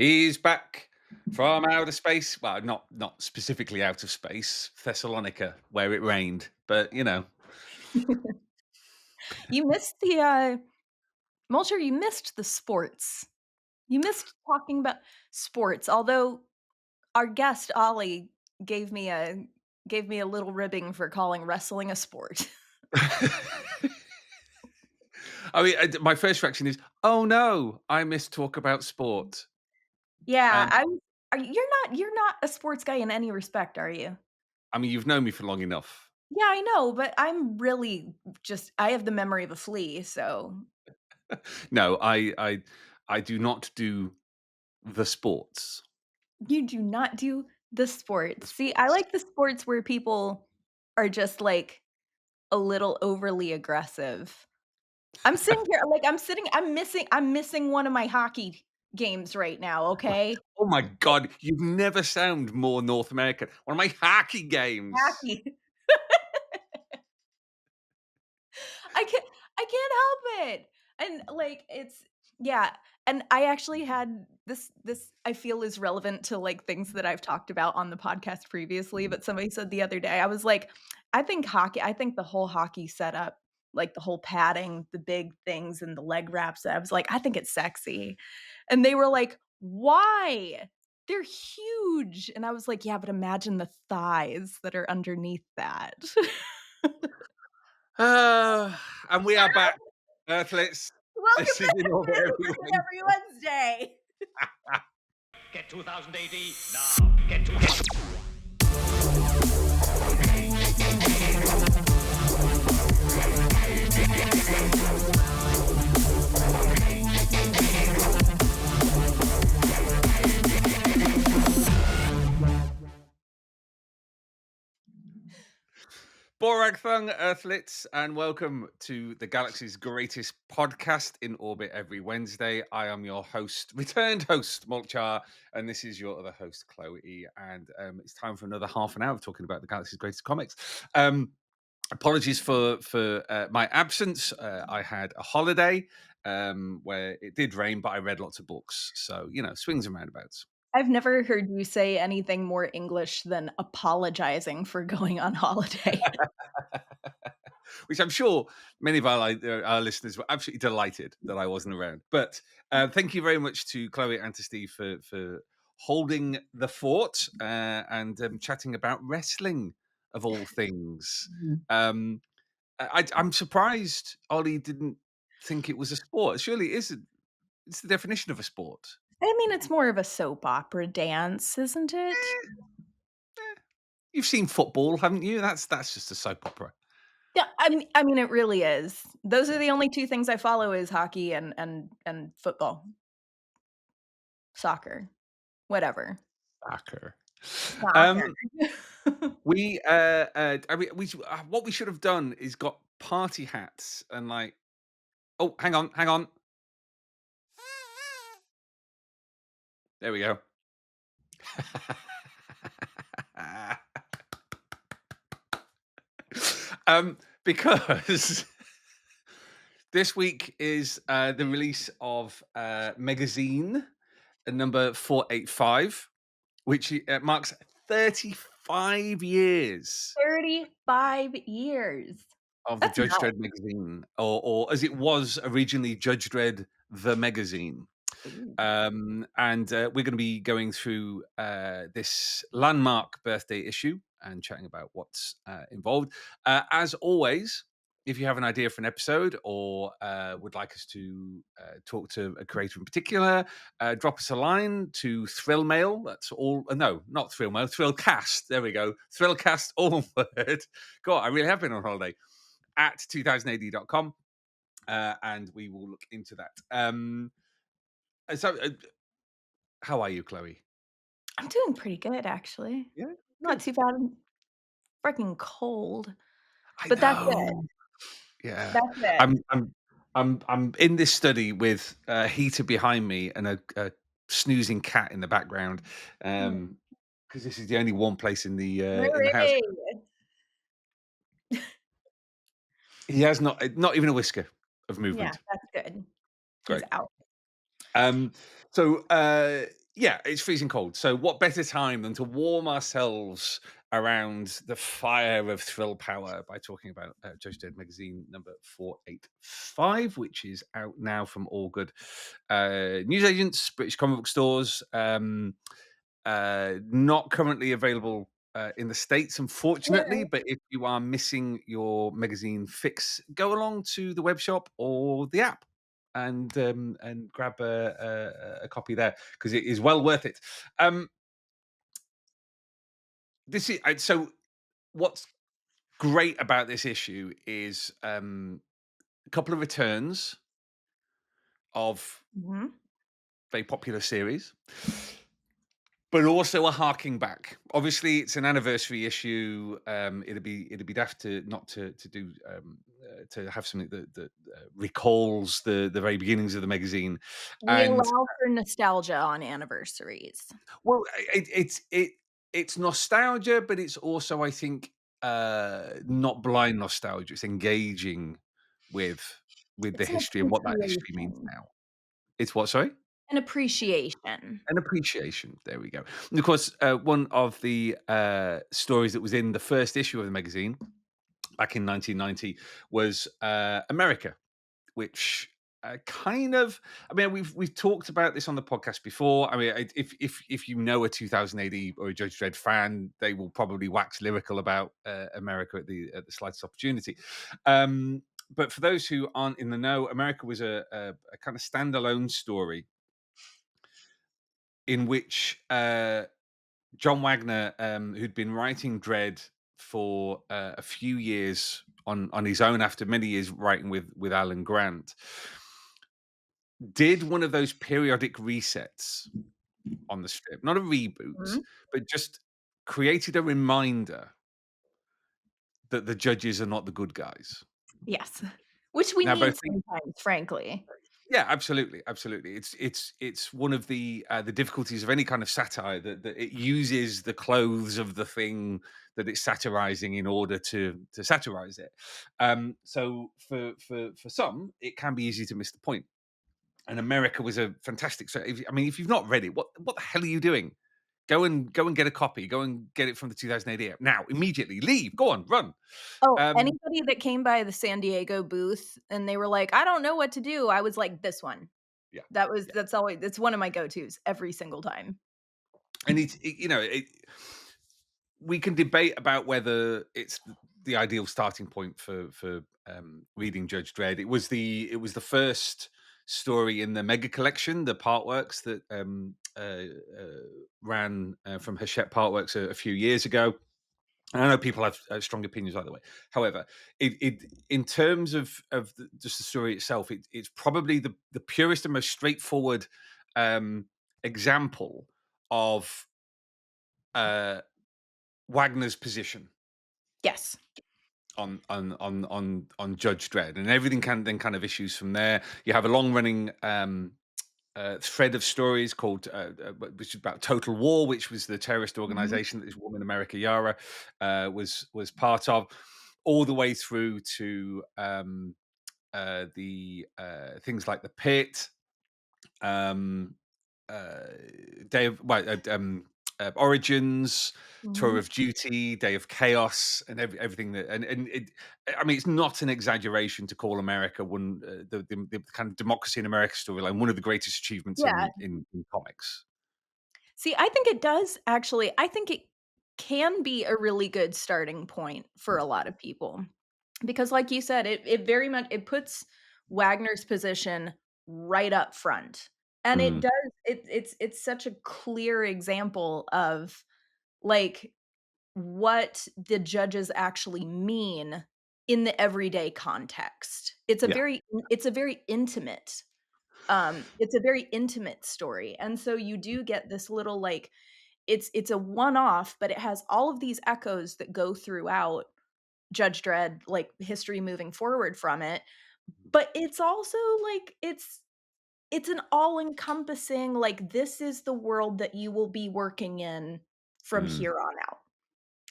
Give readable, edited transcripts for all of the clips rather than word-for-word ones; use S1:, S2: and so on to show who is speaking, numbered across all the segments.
S1: He's back from outer space. Well, not specifically out of space, Thessalonica, where it rained. But
S2: You missed the Molch-R, you missed the sports. You missed talking about sports, although our guest Ollie gave me a gave me a little ribbing for calling wrestling a sport.
S1: I mean, my first reaction is, "Oh no, I missed talk about sport."
S2: Yeah,
S1: Um,
S2: you're not a sports guy in any respect, are you?
S1: I mean, you've known me for long enough.
S2: Yeah, I know, but I'm really just I have the memory of a flea, so
S1: No, I do not do the sports.
S2: you do not do the
S1: The
S2: sports. See, I
S1: sports.
S2: like the sports where people are just, like, a little overly aggressive. I'm sitting here like, I'm missing one of my hockey games right now, okay?
S1: Oh my god, you've never sound more North American. One of my hockey games.
S2: Hockey. I can't I can't help it. And, like, it's yeah, and I actually had this I feel is relevant to, like, things that I've talked about on the podcast previously, but somebody said the other day, I was like, I think the whole hockey setup, like, the whole padding, the big things, and the leg wraps, I was like, "I think it's sexy." And they were like, "Why? They're huge." And I was like, "Yeah, but imagine the thighs that are underneath that."
S1: And we are back, Earthlets.
S2: Welcome
S1: This is in
S2: back
S1: order
S2: to
S1: everyone.
S2: Every Wednesday.
S3: Get 2000 AD now. Get.
S1: Borag Thung, Earthlets, and welcome to the galaxy's greatest podcast in orbit every Wednesday. I am your host, returned host, Molch-R, and this is your other host, KLO-E. And it's time for another half an hour of talking about the galaxy's greatest comics. Apologies for my absence. I had a holiday where it did rain, but I read lots of books. So, swings and roundabouts.
S2: I've never heard you say anything more English than apologizing for going on holiday.
S1: Which I'm sure many of our listeners were absolutely delighted that I wasn't around. But thank you very much to Chloe and to Steve for holding the fort and chatting about wrestling of all things.
S2: Mhm.
S1: I'm surprised Ollie didn't think it was a sport. Surely it is. It's the definition of a sport.
S2: I mean, it's more of a soap opera dance, isn't it?
S1: You've seen football, haven't you? That's just a soap opera.
S2: Yeah, I mean, it really is. Those are the only 2 things I follow is hockey and football, soccer, whatever.
S1: Soccer.
S2: Soccer.
S1: Um, I mean, what we should have done is got party hats and like, oh, hang on. There we go. Because this week is the release of Megazine, number 485, which marks 35 years
S2: 35 years.
S1: of the
S2: That's
S1: Judge
S2: nuts.
S1: Dredd magazine, or as it was originally, Judge Dredd the Megazine.
S2: Ooh.
S1: And we're going to be going through this landmark birthday issue and chatting about what's involved. As always, if you have an idea for an episode or would like us to talk to a creator in particular, drop us a line to Thrill Mail. That's all. No, not Thrill Mail. Thrillcast. There we go. Thrillcast, all word. God, I really have been on holiday at 2000ad.com. And we will look into that. So, how are you, Chloe?
S2: I'm doing pretty good, actually.
S1: Yeah,
S2: Not
S1: good.
S2: too bad. I'm freaking cold,
S1: I
S2: but that's it.
S1: know. Yeah,
S2: That's it.
S1: I'm in this study with a heater behind me and a snoozing cat in the background,
S2: Mm.
S1: because this is the only one place in the house.
S2: Hooray!
S1: He has not even a whisker of
S2: Yeah,
S1: movement.
S2: that's good. He's
S1: Great.
S2: out.
S1: Um, so Yeah, it's freezing cold. So, what better time than to warm ourselves around the fire of thrill power by talking about Judge Dredd Magazine number 485, which is out now from all good newsagents, British comic book stores. Not currently available in the States, unfortunately, but if you are missing your magazine fix, go along to the web shop or the app and grab a copy there because it is well worth it. Um, this is so. What's great about this issue is a couple of returns of
S2: Mhm.
S1: very popular series, but also a harking back. Obviously, it's an anniversary issue. It'd be daft to not to do to have something that recalls the very beginnings of the magazine,
S2: We
S1: and
S2: allow for nostalgia on anniversaries.
S1: well, it's nostalgia, but it's also, I think, not blind nostalgia. It's engaging with the
S2: It's an
S1: history and what that history means
S2: appreciation.
S1: now. It's what? Sorry?
S2: An appreciation.
S1: An appreciation. There we go. And of course, one of the stories that was in the first issue of the magazine back in 1990 was America, which kind of, I mean, we've talked about this on the podcast before. I mean, if you know a 2000 AD or a Judge Dredd fan, they will probably wax lyrical about America at the slightest opportunity. But for those who aren't in the know, America was a kind of standalone story in which John Wagner, who'd been writing Dread for a few years on his own after many years writing with Alan Grant, did one of those periodic resets on the strip, not a reboot,
S2: Mhm.
S1: but just created a reminder that the judges are not the good guys.
S2: Yes. Which we
S1: Now,
S2: need
S1: both
S2: sometimes, frankly.
S1: yeah, absolutely, absolutely. It's one of the difficulties of any kind of satire that it uses the clothes of the thing that it's satirizing in order to satirize it. So for some, it can be easy to miss the point. And America was a fantastic. So, I mean, if you've not read it, what the hell are you doing? Go and get a copy. Go and get it from the 2008 app now, immediately. Leave. Go on, run.
S2: Oh,
S1: Um,
S2: anybody that came by the San Diego booth and they were like, "I don't know what to do," I was like, "This one."
S1: yeah, yeah.
S2: That's always it's one of my go-tos every single time.
S1: And we can debate about whether it's the ideal starting point for reading Judge Dredd. It was the first story in the mega collection, the Partworks that ran from Hachette Partworks a few years ago. And I know people have strong opinions either way. However, it in terms of just the story itself, it's probably the purest and most straightforward example of uh, Wagner's position
S2: Yes.
S1: on Judge Dredd, and everything can then kind of issues from there. You have a long running thread of stories called which is about Total War, which was the terrorist
S2: Mhm.
S1: organization that this woman America Yara was part of, all the way through to the things like the Pit, um, uh, Day of Origins, Tour
S2: Mhm.
S1: of Duty, Day of Chaos, and everything that and it. I mean, it's not an exaggeration to call America one the kind of democracy in America storyline one of the greatest achievements
S2: Yeah.
S1: in comics.
S2: See, I think it does actually I think it can be a really good starting point for a lot of people. Because like you said, it very much it puts Wagner's position right up front. And it
S1: Mm,
S2: does it's such a clear example of, like, what the judges actually mean in the everyday context.
S1: yeah.
S2: It's a very intimate, it's a very intimate story, and so you do get this little, like it's a one-off, but it has all of these echoes that go throughout Judge Dredd, like, history moving forward from it, but it's also, like, it's an all-encompassing, like, this is the world that you will be working in from
S1: Mm,
S2: here on out.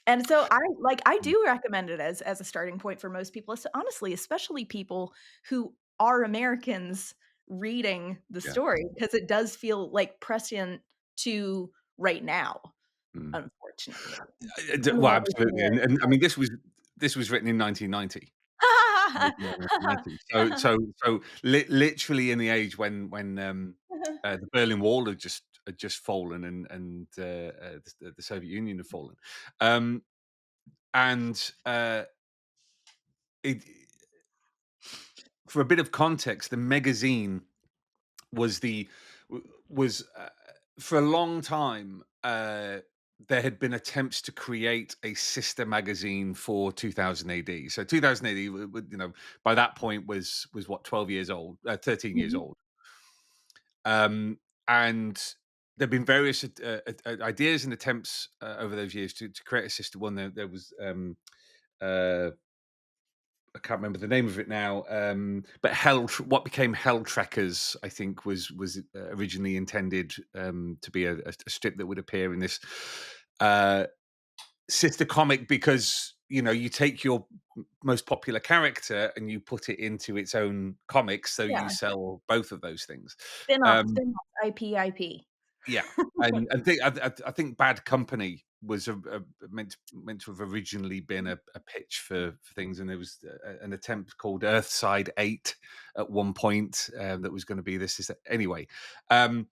S2: And so I do recommend it as a starting point for most people, honestly, especially people who are Americans reading the
S1: yeah.
S2: story, because it does feel, like, prescient to right now,
S1: Mm.
S2: unfortunately. I mean,
S1: Well,
S2: obviously
S1: absolutely, and I mean, this was written in 1990. So literally in the age when the Berlin Wall had just fallen and the Soviet Union had fallen, um, and it, for a bit of context, the magazine was the was for a long time. There had been attempts to create a sister magazine for 2000 AD. So 2000 AD, by that point was what 12 years old, 13 years
S2: Mhm.
S1: old, and there've been various ideas and attempts over those years to create a sister one. There was uh, I can't remember the name of it now, but what became Hell Trekkers, I think, was originally intended to be a strip that would appear in this uh, sister comic because you take your most popular character and you put it into its own comics, so you
S2: Yeah,
S1: sell both of those things. Um,
S2: spin-off, IP.
S1: yeah, and I think Bad Company was meant to have originally been a pitch for things, and there was an attempt called Earthside 8 at one point that was going to be this. Anyway, um,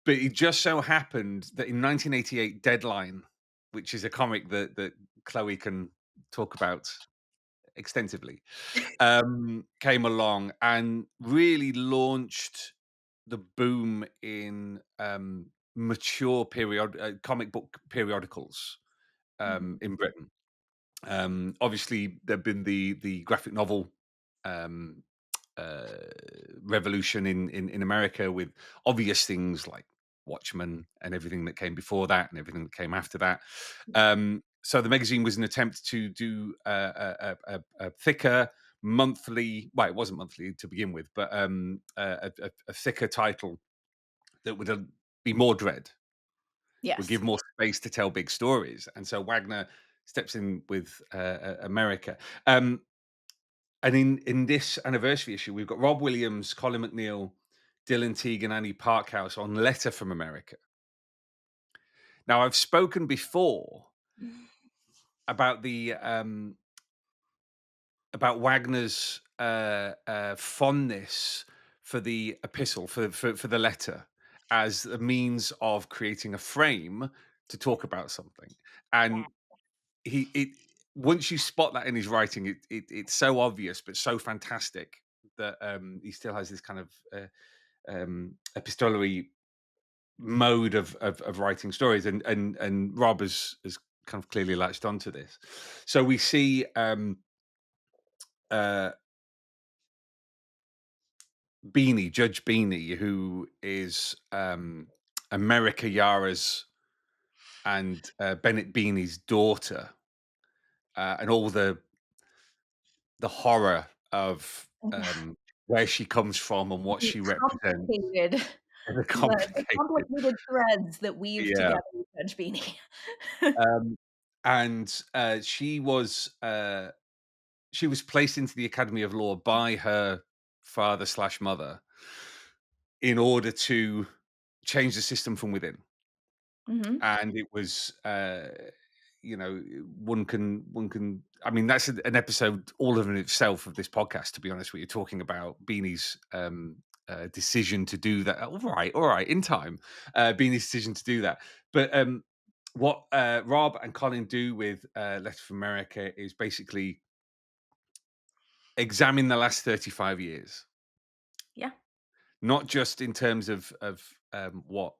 S1: but it just so happened that in 1988, Deadline, which is a comic that Chloe can talk about extensively, came along and really launched the boom in mature comic book periodicals
S2: Mhm.
S1: in Britain. Obviously, there've been the graphic novel um, uh, revolution in America with obvious things like Watchmen and everything that came before that and everything that came after that. So the magazine was an attempt to do a thicker monthly. Well, it wasn't monthly to begin with, but a thicker title that would be more dread, would
S2: Yes.
S1: give more space to tell big stories. And so Wagner steps in with America. And in this anniversary issue, we've got Rob Williams, Colin McNeil, Dylan Teague, and Annie Parkhouse on Letter from America. Now, I've spoken before about the about Wagner's fondness for the epistle, for the letter, as a means of creating a frame to talk about something. And he it once you spot that in his writing, it's so obvious but so fantastic that he still has this kind of epistolary mode of writing stories, and Rob has kind of clearly latched onto this. So we see uh, Judge Beanie, who is America Yara's and Bennett Beanie's daughter, and all the horror of where she comes from and what
S2: The
S1: she represents.
S2: complicated
S1: And the
S2: the
S1: complicated,
S2: complicated threads that weave
S1: yeah.
S2: together with Judge Beanie.
S1: Um, and she was placed into the Academy of Law by her father slash mother in order to change the system from within.
S2: Mhm.
S1: And it was you know one can I mean, that's an episode all of in itself of this podcast, to be honest with you, talking about Beanie's decision to do that. All right, in time, Beanie's decision to do that. But what Rob and Colin do with Letter from America is basically examine the last 35 years,
S2: Yeah.
S1: not just in terms of what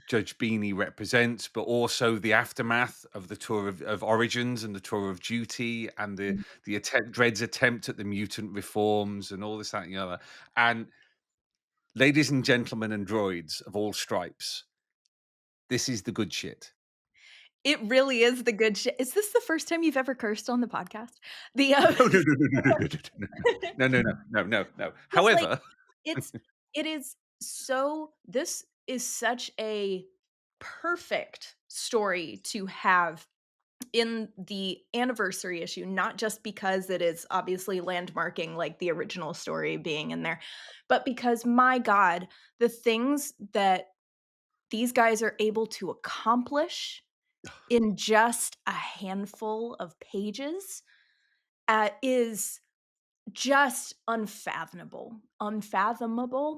S1: Judge Beanie represents, but also the aftermath of the tour of Origins and the tour of Duty and
S2: Mhm.
S1: the attempt, Dredd's attempt at the mutant reforms and all this, that, and the other. And ladies and gentlemen and droids of all stripes, this is the good shit.
S2: It really is the good shit. Is this the first time you've ever cursed on the podcast? The,
S1: No, no, no, no, no, no, no, no, no, no, no, no, no.
S2: It's like
S1: However,
S2: it's it is so this is such a perfect story to have in the anniversary issue, not just because it is obviously landmarking like the original story being in there, but because my God, the things that these guys are able to accomplish in just a handful of pages, is just unfathomable,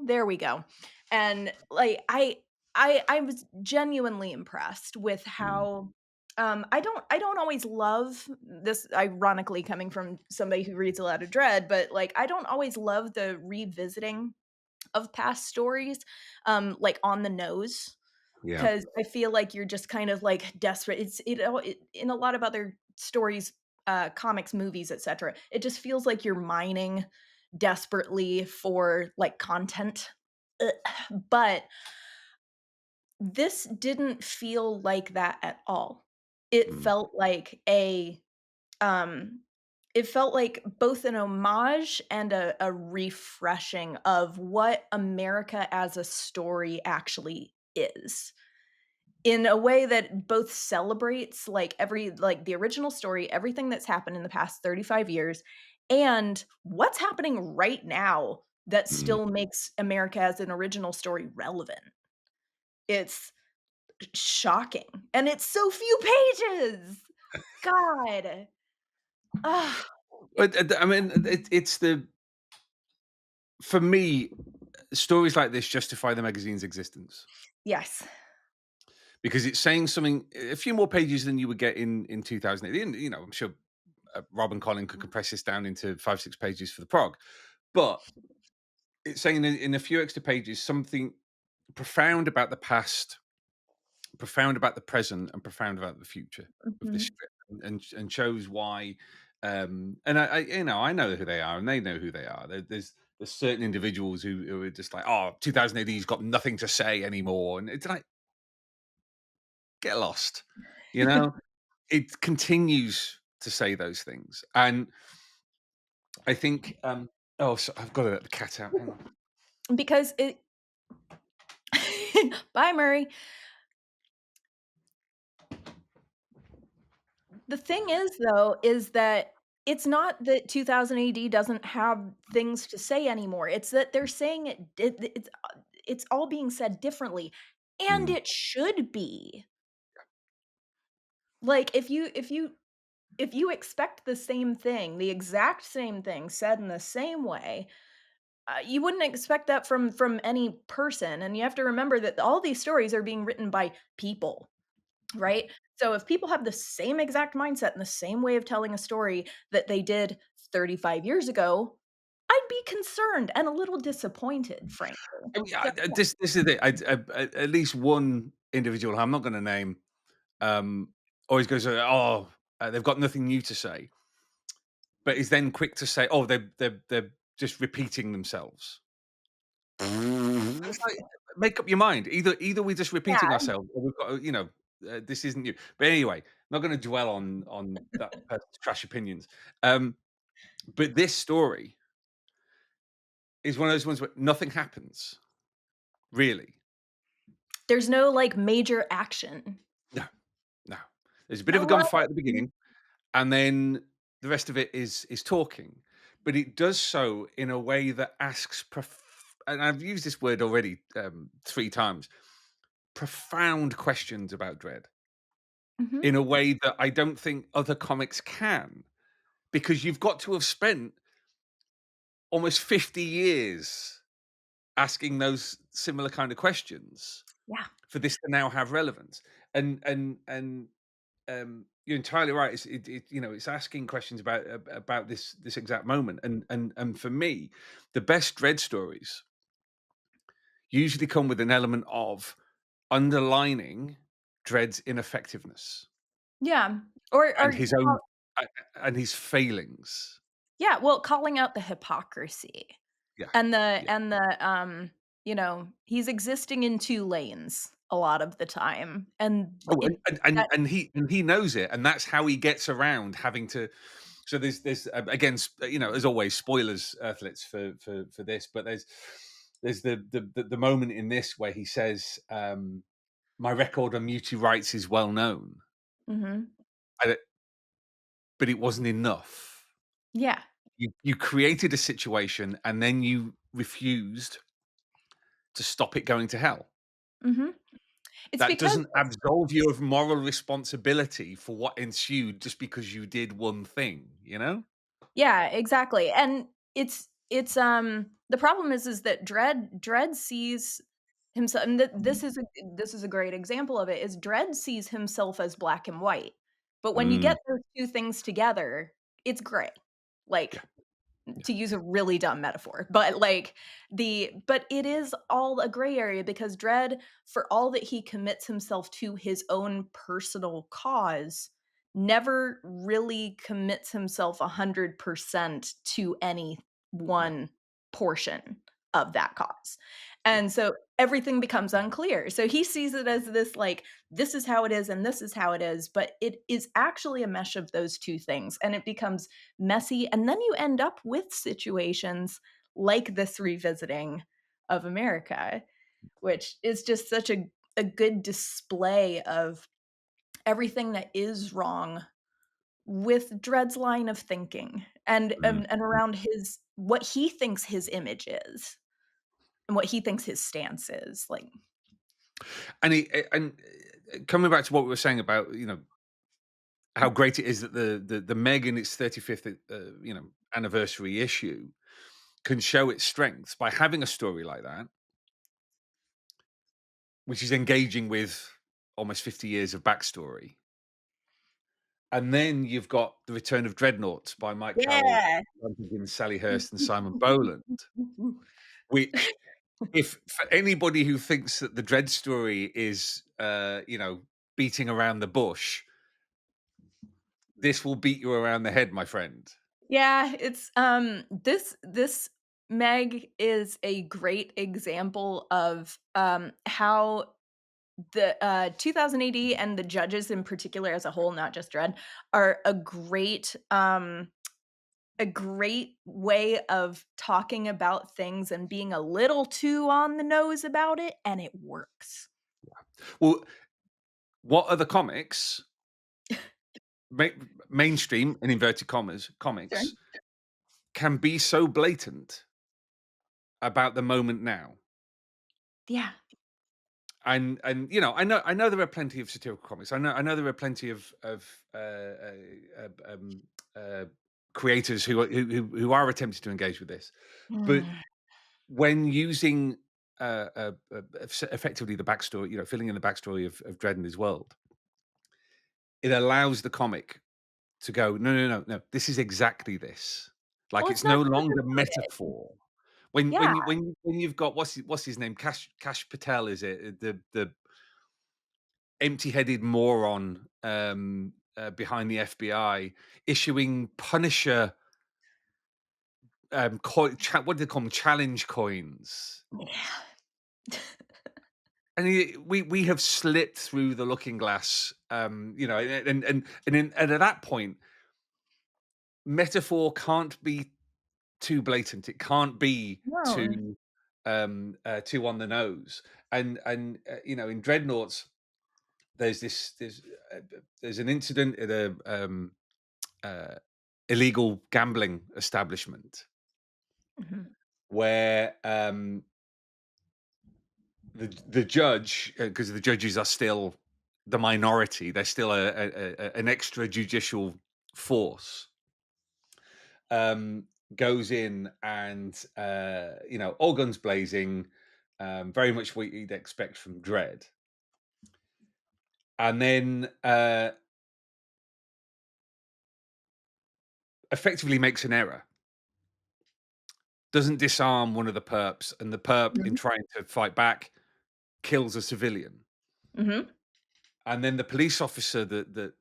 S2: there we go, and, like, I was genuinely impressed with
S1: Mm,
S2: how, I don't always love this, ironically coming from somebody who reads a lot of Dread, but, like, I don't always love the revisiting of past stories, like, on the nose.
S1: yeah.
S2: 'Cause I feel like you're just kind of, like, desperate. It in a lot of other stories, comics, movies, etcetera, it just feels like you're mining desperately for, like, content. Ugh. But this didn't feel like that at all. It
S1: Mm,
S2: felt like um it felt like both an homage and a refreshing of what America as a story actually is. In a way that both celebrates, like, the original story, everything that's happened in the past 35 years, and what's happening right now that
S1: mm.
S2: still makes America as an original story relevant. It's shocking, and it's so few pages! God. Ah, it
S1: But, I mean, it's the for me, stories like this justify the magazine's existence
S2: yes.
S1: because it's saying something a few more pages than you would get in 2008. And, I'm sure Rob and Colin could compress this down into 5, 6 pages for the prog, but it's saying in a few extra pages something profound about the past, profound about the present, and profound about the future of this
S2: Mhm.
S1: strip, and shows why. And I know who they are, and they know who they are. There's certain individuals who are just like, oh, 2000 AD's got nothing to say anymore, and it's like, get lost, you know. It continues to say those things, and I think, oh, so I've got to let the cat out. Hang on.
S2: Because it Bye, Murray. The thing is, though, is that it's not that 2000 AD doesn't have things to say anymore, it's that they're saying it's all being said differently, and
S1: Mm,
S2: it should be. Like, if you expect the same thing, the exact same thing said in the same way, you wouldn't expect that from any person, and you have to remember that all these stories are being written by people. Right? So if people have the same exact mindset and the same way of telling a story that they did 35 years ago, I'd be concerned and a little disappointed, frankly.
S1: I mean,
S2: So,
S1: this is it. At least one individual I'm not going to name always goes, "Oh, they've got nothing new to say," but is then quick to say, "Oh, they're just repeating themselves." It's like, make up your mind. Either we're just repeating
S2: yeah,
S1: ourselves, or we've got, this isn't you. But anyway, not going to dwell on that person's trash opinions. But this story is one of those ones where nothing happens really.
S2: there's no, like, major action.
S1: No, no. There's a bit of
S2: No
S1: a
S2: love.
S1: gunfight at the beginning, and then the rest of it is talking, but it does so in a way that asks and I've used this word already 3 times, profound questions about dread
S2: Mhm.
S1: in a way that I don't think other comics can, because you've got to have spent almost 50 years asking those similar kind of questions
S2: Yeah.
S1: for this to now have relevance. And you're entirely right. It's asking questions about this exact moment. And for me, the best Dread stories usually come with an element of underlining Dread's ineffectiveness
S2: Yeah. Or
S1: and his own and his failings.
S2: yeah, well, calling out the hypocrisy
S1: Yeah,
S2: and
S1: yeah.
S2: he's existing in 2 lanes a lot of the time, and
S1: Oh,
S2: it that
S1: and he knows it, and that's how he gets around having to. So there's again, as always, spoilers, Earthlets, for this, but there's the moment in this where he says, "My record on Mutual Rights is well known,"
S2: Mhm.
S1: and but it wasn't enough.
S2: Yeah.
S1: You created a situation, and then you refused to stop it going to hell.
S2: Mhm. It's
S1: That
S2: because
S1: doesn't absolve you of moral responsibility for what ensued just because you did one thing, you know?
S2: yeah, exactly, and the problem is that Dredd sees himself, and this is a great example of it, is Dredd sees himself as black and white, but when you
S1: Mm,
S2: get those 2 things together, it's gray.
S1: yeah,
S2: Like,
S1: yeah,
S2: to use a really dumb metaphor, but, like, but it is all a gray area because Dredd, for all that he commits himself to his own personal cause, never really commits himself 100% to any
S1: no,
S2: one portion of that cause.
S1: yeah.
S2: And so everything becomes unclear. So he sees it as this, like, this is how it is and this is how it is, but it is actually a mesh of those 2 things, and it becomes messy, and then you end up with situations like this revisiting of America, which is just such a good display of everything that is wrong with Dredd's line of thinking, and
S1: Mm.
S2: around his what he thinks his image is, and what he thinks his stance is, like.
S1: Coming back to what we were saying about, how great it is that the Meg in its 35th, anniversary issue can show its strengths by having a story like that, which is engaging with almost 50 years of backstory. And then you've got The Return of Dreadnoughts by Mike Carroll,
S2: Yeah.
S1: Ron Higgins, Sally Hurst, and Simon Bowland, which, if for anybody who thinks that the Dread story is, beating around the bush, this will beat you around the head, my friend.
S2: Yeah, it's, this Meg is a great example of, how the, 2000 AD and the judges in particular as a whole, not just Dredd, are a great way of talking about things and being a little too on the nose about it, and it works.
S1: Well, what other comics, ma mainstream, in inverted commas,
S2: Sure.
S1: comics, can be so blatant about the moment now?
S2: Yeah.
S1: I know there are plenty of satirical comics. I know there are plenty of uh, creators who are attempting to engage with this, but
S2: Mm.
S1: when using effectively the backstory, filling in the backstory of Dredd and his world, it allows the comic to go, no, no, no, no. This is exactly this.
S2: Well,
S1: Like,
S2: it's
S1: it's
S2: not
S1: no longer
S2: sugarcoated.
S1: metaphor. When
S2: Yeah.
S1: when you when you've got, what's his name, Cash Patel, is it, the empty-headed moron, behind the FBI, issuing Punisher, what do they call them, challenge coins.
S2: Yeah.
S1: And we have slipped through the looking glass, and at that point, metaphor can't be too blatant. It can't be
S2: No.
S1: too on the nose. In Dreadnoughts, there's this there's an incident at a uh, illegal gambling establishment
S2: Mhm.
S1: where the judge, because the judges are still the minority, they're still an extrajudicial force, um, goes in and, all guns blazing, very much what you'd expect from Dread, and then effectively makes an error, doesn't disarm one of the perps, and the perp, in
S2: Mhm.
S1: trying to fight back, kills a civilian.
S2: Mhm.
S1: And then the police officer the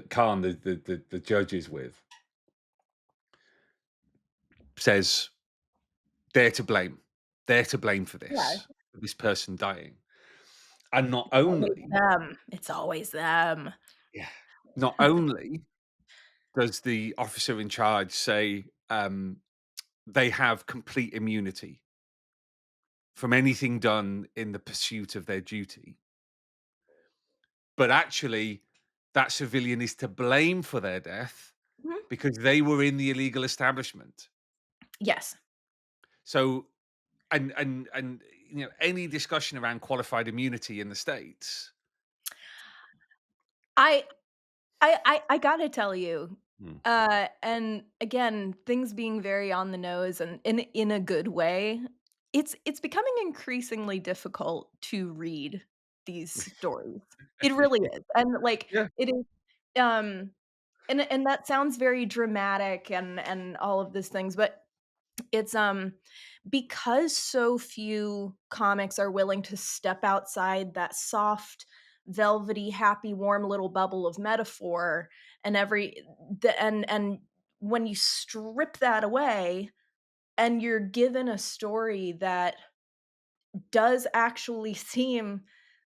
S1: Khan, the judge is with, says they're to blame. They're to blame
S2: Yeah.
S1: for this person dying. And not
S2: Always
S1: only,
S2: them. It's always them.
S1: yeah, not only does the officer in charge say, they have complete immunity from anything done in the pursuit of their duty, but actually that civilian is to blame for their death
S2: Mhm.
S1: because they were in the illegal establishment.
S2: Yes.
S1: So, and any discussion around qualified immunity in the States.
S2: I I gotta tell you,
S1: Mm,
S2: and again, things being very on the nose and in a good way, it's becoming increasingly difficult to read these stories. It really is, and, like,
S1: yeah.
S2: it is, um, and that sounds very dramatic and all of these things, but it's, because so few comics are willing to step outside that soft, velvety, happy, warm little bubble of metaphor and and when you strip that away and you're given a story that does actually seem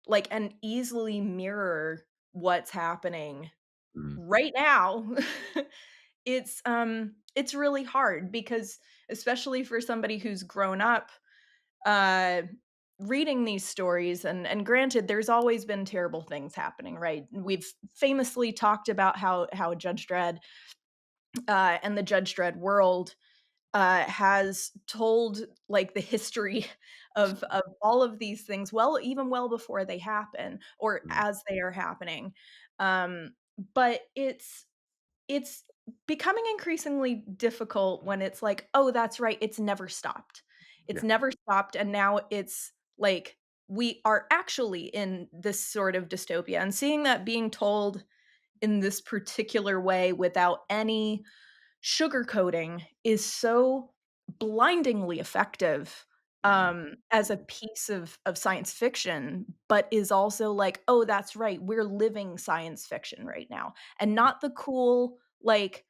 S2: like and easily mirror what's happening
S1: Mm,
S2: right now, it's really hard because especially for somebody who's grown up uh reading these stories and granted there's always been terrible things happening, right? We've famously talked about how Judge Dredd and the Judge Dredd world has told like the history of all of these things well even well before they happen or
S1: mm,
S2: as they are happening. um but it's becoming increasingly difficult when it's like, "Oh, that's right, it's never stopped." It's
S1: yeah.
S2: never stopped, and now it's like we are actually in this sort of dystopia, and seeing that being told in this particular way without any sugarcoating is so blindingly effective,
S1: Mm,
S2: as a piece of science fiction, but is also like, "Oh, that's right, we're living science fiction right now," and not the cool, like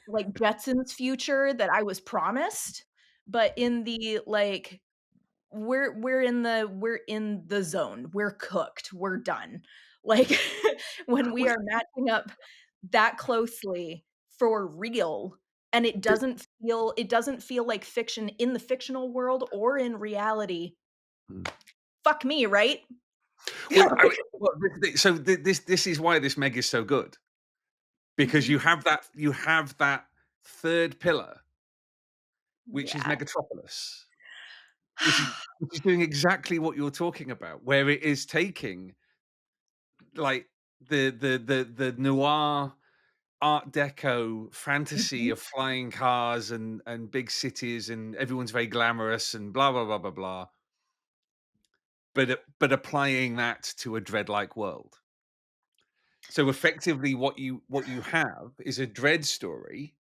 S2: Jetsons future that I was promised, but in the, like, we're in the zone, we're cooked, we're done. Like, when we
S1: well,
S2: are matching up that closely for real, and
S1: th-
S2: it doesn't feel like fiction in the fictional world or in reality,
S1: mm.
S2: fuck me, right?
S1: Well, well, so this is why this Meg is so good, because
S2: Mhm.
S1: you have that third pillar, which is
S2: Yeah.
S1: Megatropolis, which is doing exactly what you're talking about, where it is taking like the noir art deco fantasy
S2: Mhm.
S1: of flying cars and big cities and everyone's very glamorous and blah blah blah blah blah, but applying that to a dread-like world. So effectively, what you have is a dread story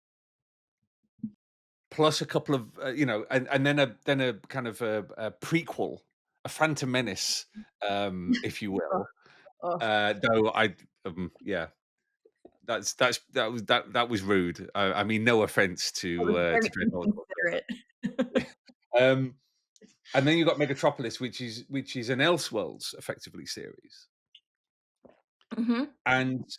S1: plus a couple of and then a kind of a prequel, a Phantom Menace, if you
S2: Ugh,
S1: will.
S2: ugh,
S1: Though yeah, that was rude. I mean, no offense
S2: that was
S1: to
S2: very
S1: Dreadnoughts whatsoever.
S2: inconsiderate.
S1: Um, and then you've got Megatropolis, which is an Elseworlds effectively series,
S2: Mhm.
S1: and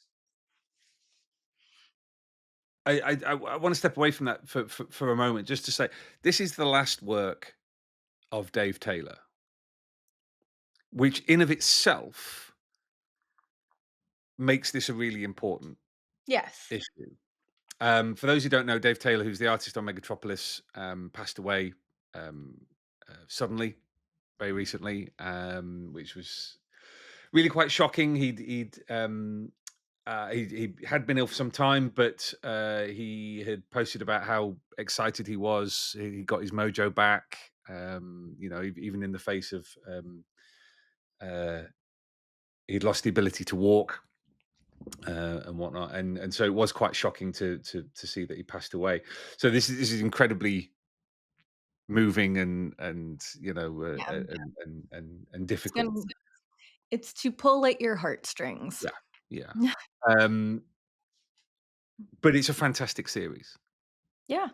S1: I want to step away from that for a moment, just to say this is the last work of Dave Taylor, which in of itself makes this a really important
S2: Yes.
S1: issue. For those who don't know, Dave Taylor, who's the artist on Megatropolis, passed away um, suddenly, very recently, which was really quite shocking. He had been ill for some time, but he had posted about how excited he was. He got his mojo back. Even in the face of uh, he'd lost the ability to walk and whatnot, and so it was quite shocking to see that he passed away. So this is incredibly moving and
S2: Yeah.
S1: and
S2: It's
S1: difficult.
S2: gonna it's to pull at your heartstrings.
S1: Yeah, yeah. Um, but it's a fantastic series,
S2: Yeah.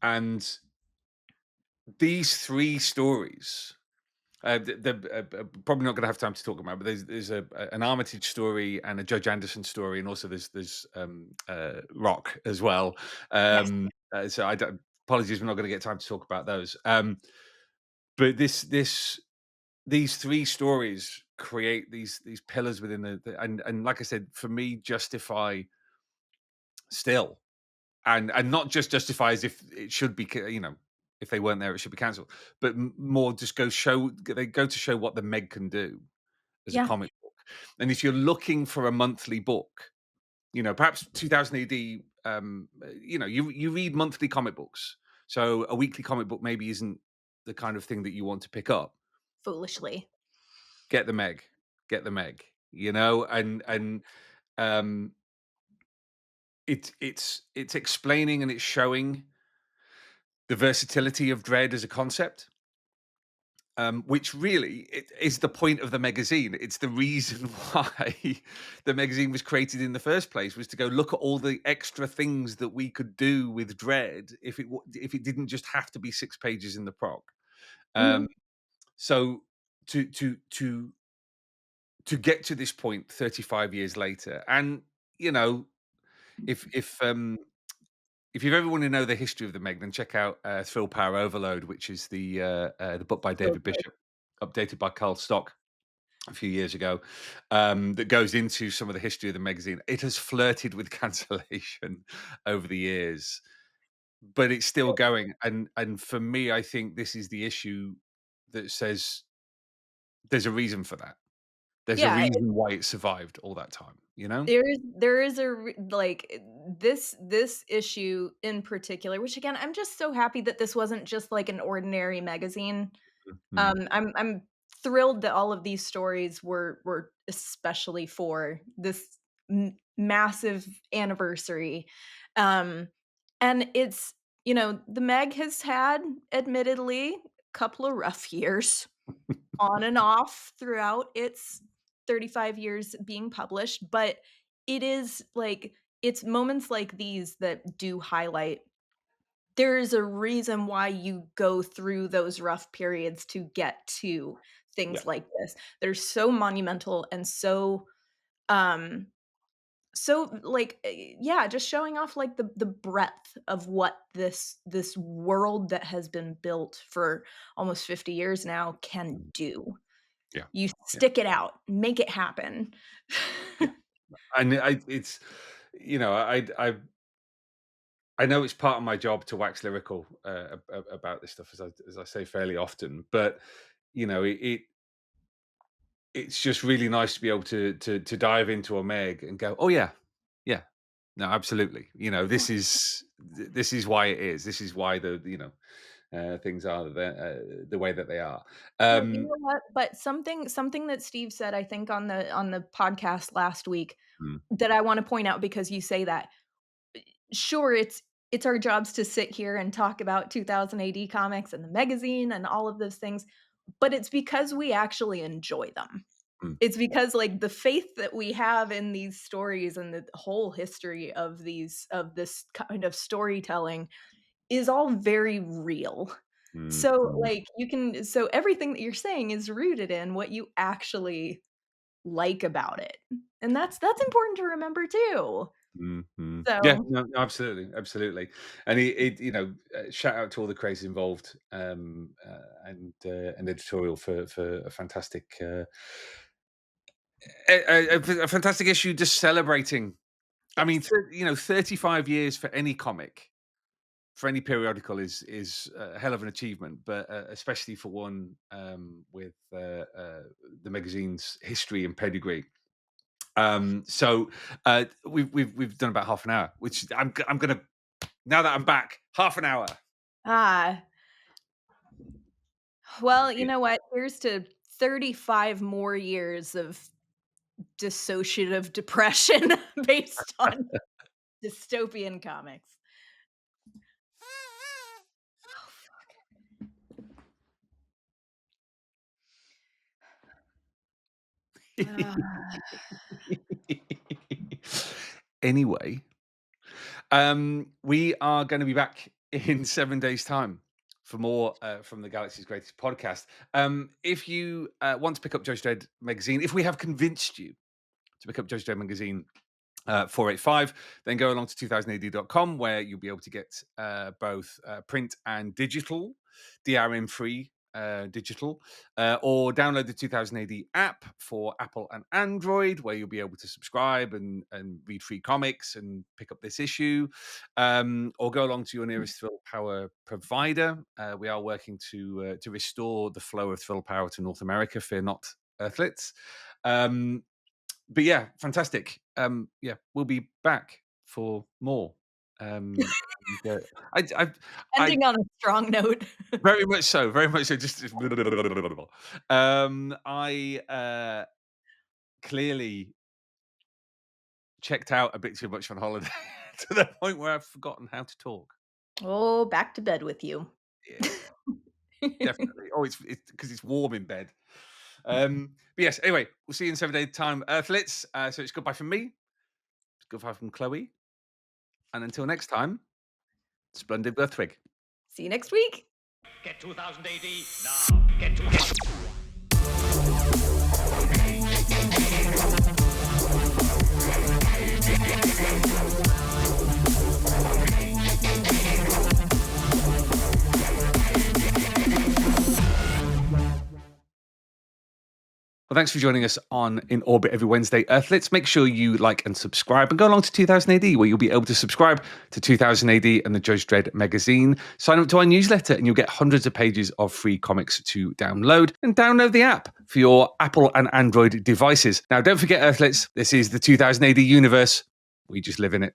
S1: and these three stories. Probably not going to have time to talk about, but there's an Armitage story and a Judge Anderson story, and also there's Rock as well.
S2: Yes.
S1: So I don't, apologies, we're not going to get time to talk about those. But these three stories create these pillars within and like I said, for me, justify still and not just justify as if it should be, If they weren't there, it should be cancelled. But more just they go to show what the Meg can do as a
S2: Yeah.
S1: comic book. And if you're looking for a monthly book, perhaps 2000 AD, you read monthly comic books. So a weekly comic book maybe isn't the kind of thing that you want to pick up.
S2: Foolishly.
S1: Get the Meg, and um, it's explaining and it's showing the versatility of Dread as a concept. Which really is the point of the magazine. It's the reason why the magazine was created in the first place, was to go look at all the extra things that we could do with Dread if it didn't just have to be 6 pages in the prog.
S2: Mhm.
S1: So to get to this point 35 years later, and if you've ever want to know the history of the Meg, then check out Thrill Power Overload, which is the book by
S2: So
S1: David
S2: good.
S1: Bishop, updated by Carl Stock a few years ago, that goes into some of the history of the magazine. It has flirted with cancellation over the years, but it's still going. And for me, I think this is the issue that says there's a reason for that. There's a
S2: Yeah,
S1: reason why it survived all that time, you know?
S2: there is this issue in particular, which again, I'm just so happy that this wasn't just like an ordinary magazine.
S1: Mhm.
S2: I'm thrilled that all of these stories were especially for this massive anniversary. Um, and it's, the Meg has had admittedly a couple of rough years on and off throughout its 35 years being published, but it is like it's moments like these that do highlight there is a reason why you go through those rough periods to get to
S1: Yeah.
S2: things like this. They're so monumental and um yeah, just showing off like the breadth of what this world that has been built for almost 50 years now can
S1: Mm.
S2: do.
S1: Yeah.
S2: You
S1: Yeah.
S2: stick it out, make it happen.
S1: Yeah. And it's, you know, I know it's part of my job to wax lyrical about this stuff, as I say fairly often, but it's just really nice to be able to dive into a Meg and go, oh yeah, yeah, no, absolutely. This is why it is. This is why things are the way that they are.
S2: Well, you
S1: Um,
S2: know what? But something that Steve said, I think on the podcast last week
S1: mm,
S2: that I wanna point out because you say that. Sure, it's our jobs to sit here and talk about 2000 AD comics and the magazine and all of those things, but it's because we actually enjoy them.
S1: mm,
S2: It's because, like, the faith that we have in these stories and the whole history of this kind of storytelling is all very real.
S1: mm,
S2: So,
S1: mm,
S2: like, so everything that you're saying is rooted in what you actually like about it, and that's important to remember too.
S1: mm, mm. Yeah,
S2: So,
S1: no, no, absolutely, absolutely. And shout out to all the creators involved, and editorial for a fantastic. A fantastic issue, just celebrating. I mean,
S2: yes.
S1: 35 years for any comic, for any periodical is a hell of an achievement, but especially for one with the magazine's history and pedigree. We've done about half an hour, which I'm gonna, now that I'm back, half an hour.
S2: Ah, well, you
S1: Yeah.
S2: know what? Here's to 35 more years of dissociative depression based on dystopian comics. Oh, fuck.
S1: Anyway, we are going to be back in 7 days' time for more from the Galaxy's Greatest Podcast. If you want to pick up Judge Dredd Magazine, if we have convinced you to pick up Judge Dredd Magazine 485, then go along to 2000ad.com, where you'll be able to get both print and digital DRM free digital, or download the 2000 AD app for Apple and Android, where you'll be able to subscribe and read free comics and pick up this issue, or go along to your nearest Thrill Power provider. We are working to restore the flow of Thrill Power to North America. Fear not, Earthlets. But yeah, fantastic. Yeah, we'll be back for more. I
S2: Ending on a strong note.
S1: very much so. Very much so. Just I clearly checked out a bit too much on holiday to the point where I've forgotten how to talk.
S2: Oh, back to bed with you.
S1: Yeah, definitely. Oh, it's because it's warm in bed. But yes. Anyway, we'll see you in 7 days' time, Earthlets. So it's goodbye from me. It's goodbye from Chloe. And until next time, splendid Earthwig.
S2: See you next week.
S3: Get 2000 AD now. Get.
S1: Well, thanks for joining us on In Orbit every Wednesday, Earthlets. Make sure you like and subscribe and go along to 2000 AD, where you'll be able to subscribe to 2000 AD and the Judge Dredd Megazine. Sign up to our newsletter and you'll get hundreds of pages of free comics to download. And download the app for your Apple and Android devices. Now, don't forget, Earthlets, this is the 2000 AD universe. We just live in it.